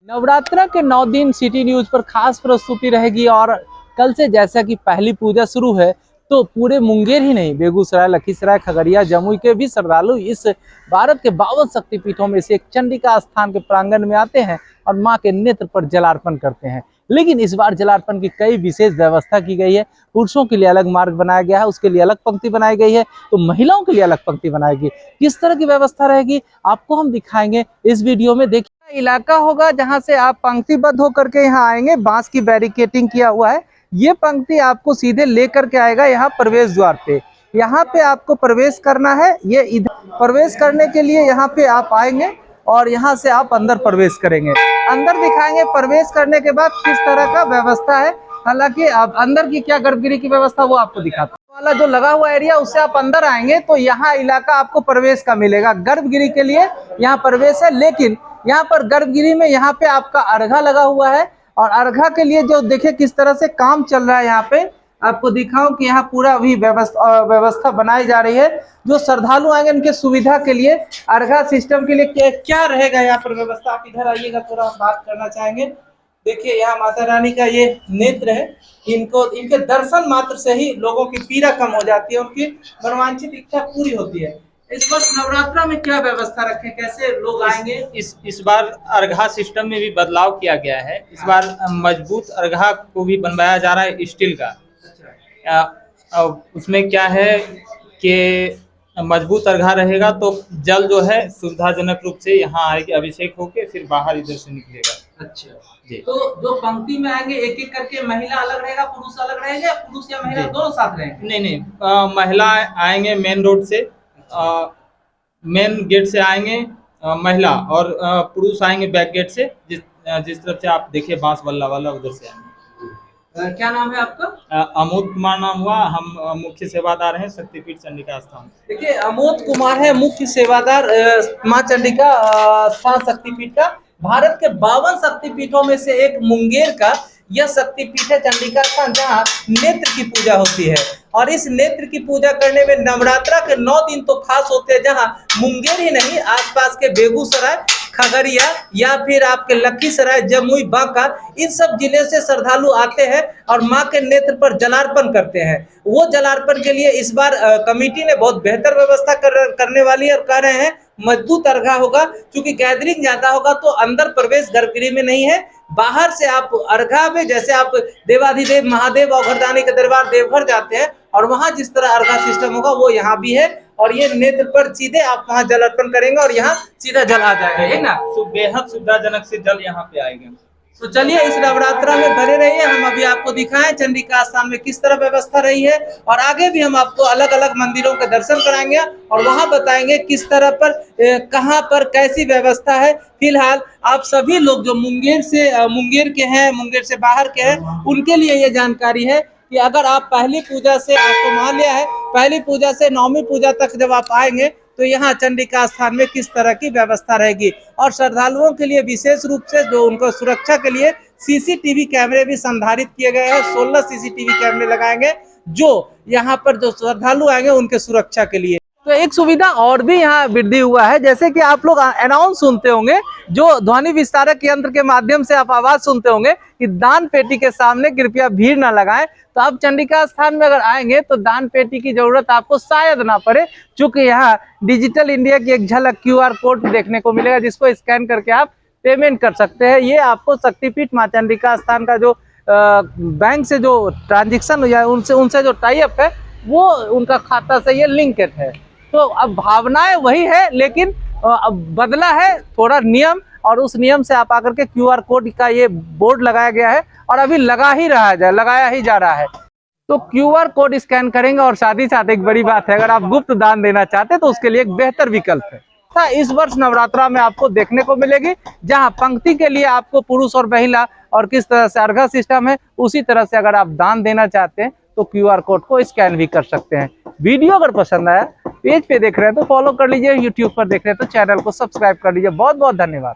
नवरात्र के 9 दिन city news पर खास प्रस्तुति रहेगी। और कल से जैसा कि पहली पूजा शुरू है तो पूरे मुंगेर ही नहीं, बेगूसराय, लखीसराय, खगड़िया, जमुई के भी श्रद्धालु इस भारत के 52 शक्तिपीठों में से एक चंडिका स्थान के प्रांगण में आते हैं और मां के नेत्र पर जलार्पण करते हैं। लेकिन इस बार जलार्पण की कई विशेष व्यवस्था की गई है। पुरुषों के लिए अलग मार्ग बनाया गया है, उसके लिए अलग पंक्ति बनाई गई है, तो महिलाओं के लिए अलग पंक्ति बनाई गई। किस तरह की व्यवस्था रहेगी आपको हम दिखाएंगे इस वीडियो में। देखिए, इलाका होगा जहां से आप पंक्तिबद्ध होकर के यहाँ आएंगे। बांस की बैरिकेटिंग किया हुआ है। ये पंक्ति आपको सीधे लेकर के आएगा यहाँ प्रवेश द्वार पे। यहाँ पे आपको प्रवेश करना है। ये इधर प्रवेश करने के लिए यहाँ पे आप आएंगे और यहाँ से आप अंदर प्रवेश करेंगे। अंदर दिखाएंगे प्रवेश करने के बाद किस तरह का व्यवस्था है। हालांकि आप अंदर की क्या गर्भगृह की व्यवस्था वो आपको दिखाता हूं। वाला जो लगा हुआ एरिया उससे आप अंदर आएंगे तो यहाँ इलाका आपको प्रवेश का मिलेगा। गर्भगृह के लिए यहाँ प्रवेश है, लेकिन यहाँ पर गर्भगृह में यहाँ पे आपका अर्घा लगा हुआ है। और अर्घा के लिए जो देखिए किस तरह से काम चल रहा है, यहाँ पे आपको दिखाऊं कि यहाँ पूरा अभी व्यवस्था बनाई जा रही है। जो श्रद्धालु आएंगे उनके सुविधा के लिए अर्घा सिस्टम के लिए क्या रहेगा यहाँ पर व्यवस्था। आप इधर आइएगा, थोड़ा हम बात करना चाहेंगे। देखिए, यहाँ माता रानी का ये नेत्र है। इनके दर्शन मात्र से ही लोगों की पीड़ा कम हो जाती है, उनकी मनोवांछित इच्छा पूरी होती है। इस वर्ष नवरात्रा में क्या व्यवस्था रखें, कैसे लोग आएंगे? इस बार अर्घा सिस्टम में भी बदलाव किया गया है। इस बार मजबूत अर्घा को भी बनवाया जा रहा है, स्टील का। उसमें क्या है कि मजबूत अर्घा रहेगा तो जल जो है सुविधाजनक रूप से यहाँ आएगी, अभिषेक होके फिर बाहर इधर से निकलेगा। अच्छा जी। तो जो पंक्ति में आएंगे एक एक करके, महिला अलग रहेगा, पुरुष अलग रहेगा, पुरुष या महिला दोनों साथ रहेंगे? नहीं, महिला आएंगे मेन रोड से, मेन गेट से आएंगे महिला, और पुरुष आएंगे बैक गेट से। जिस तरफ से आप देखिए बांस बल्ला वाला, उधर से आएंगे। क्या नाम है आपका? अमोद कुमार नाम हुआ। हम मुख्य सेवादार हैं शक्तिपीठ चंडिका स्थान। देखिए, अमोद कुमार है मुख्य सेवादार मां चंडिका स्थान शक्तिपीठ का। भारत के 52 शक्तिपीठों में से एक मुंगेर का यह शक्तिपीठ है चंडिका स्थान, जहाँ नेत्र की पूजा होती है। और इस नेत्र की पूजा करने में नवरात्रा के 9 दिन तो खास होते हैं, जहाँ मुंगेर ही नहीं, आसपास के बेगूसराय, खगड़िया या फिर आपके लखीसराय, जमुई, बांका, इन सब जिले से श्रद्धालु आते हैं और मां के नेत्र पर जलार्पण करते हैं। वो जलार्पण के लिए इस बार कमेटी ने बहुत बेहतर व्यवस्था करने वाली है और कह रहे हैं मजबूत अर्घा होगा। क्योंकि गैदरिंग ज्यादा होगा तो अंदर प्रवेश गर्भगृह में नहीं है, बाहर से आप अर्घा में, जैसे आप देवाधिदेव महादेव औघरदानी के दरबार देवघर जाते हैं और वहां जिस तरह अर्घा सिस्टम होगा वो यहाँ भी है। और ये नेत्र पर सीधे आप वहां जल अर्पण करेंगे और यहाँ सीधा जल आ जाएगा, है ना। बेहद सुविधाजनक से जल यहाँ पे आएगा। तो चलिए, इस नवरात्रा में बने रहिए। हम अभी आपको दिखाएं चंडिका स्थान में किस तरह व्यवस्था रही है, और आगे भी हम आपको अलग अलग मंदिरों के दर्शन कराएंगे और वहां बताएंगे किस तरह पर कहां पर कैसी व्यवस्था है। फिलहाल आप सभी लोग जो मुंगेर के हैं, मुंगेर से बाहर के हैं, उनके लिए ये जानकारी है कि अगर आप पहली पूजा से, आपको मान लिया है पहली पूजा से 9वीं पूजा तक जब आप आएंगे तो यहाँ चंडिका स्थान में किस तरह की व्यवस्था रहेगी। और श्रद्धालुओं के लिए विशेष रूप से जो उनको सुरक्षा के लिए सीसीटीवी कैमरे भी संधारित किए गए हैं। 16 सीसीटीवी कैमरे लगाएंगे जो यहाँ पर जो श्रद्धालु आएंगे उनके सुरक्षा के लिए। तो एक सुविधा और भी यहाँ वृद्धि हुआ है, जैसे कि आप लोग अनाउंस सुनते होंगे, जो ध्वनि विस्तारक यंत्र के माध्यम से आप आवाज सुनते होंगे कि दान पेटी के सामने कृपया भीड़ ना लगाएं। तो आप चंडिका स्थान में अगर आएंगे तो दान पेटी की जरूरत आपको शायद ना पड़े, क्योंकि यहाँ डिजिटल इंडिया की एक झलक QR कोड देखने को मिलेगा, जिसको स्कैन करके आप पेमेंट कर सकते हैं। ये आपको शक्तिपीठ मां चंडिका स्थान का जो बैंक से जो ट्रांजेक्शन या उनसे जो टाई अप है, वो उनका खाता से ये लिंकेड है। तो अब भावनाएं वही है, लेकिन अब बदला है थोड़ा नियम, और उस नियम से आप आकर के QR कोड का ये बोर्ड लगाया गया है और अभी लगाया ही जा रहा है। तो QR कोड स्कैन करेंगे। और साथ ही साथ एक बड़ी बात है, अगर आप गुप्त दान देना चाहते हैं तो उसके लिए एक बेहतर विकल्प है। इस वर्ष नवरात्रा में आपको देखने को मिलेगी, जहां पंक्ति के लिए आपको पुरुष और महिला, और किस तरह से अर्घा सिस्टम है उसी तरह से अगर आप दान देना चाहते हैं तो QR कोड को स्कैन भी कर सकते हैं। वीडियो अगर पसंद आया, पेज पे देख रहे हैं तो फॉलो कर लीजिए, यूट्यूब पर देख रहे हैं तो चैनल को सब्सक्राइब कर लीजिए। बहुत बहुत धन्यवाद।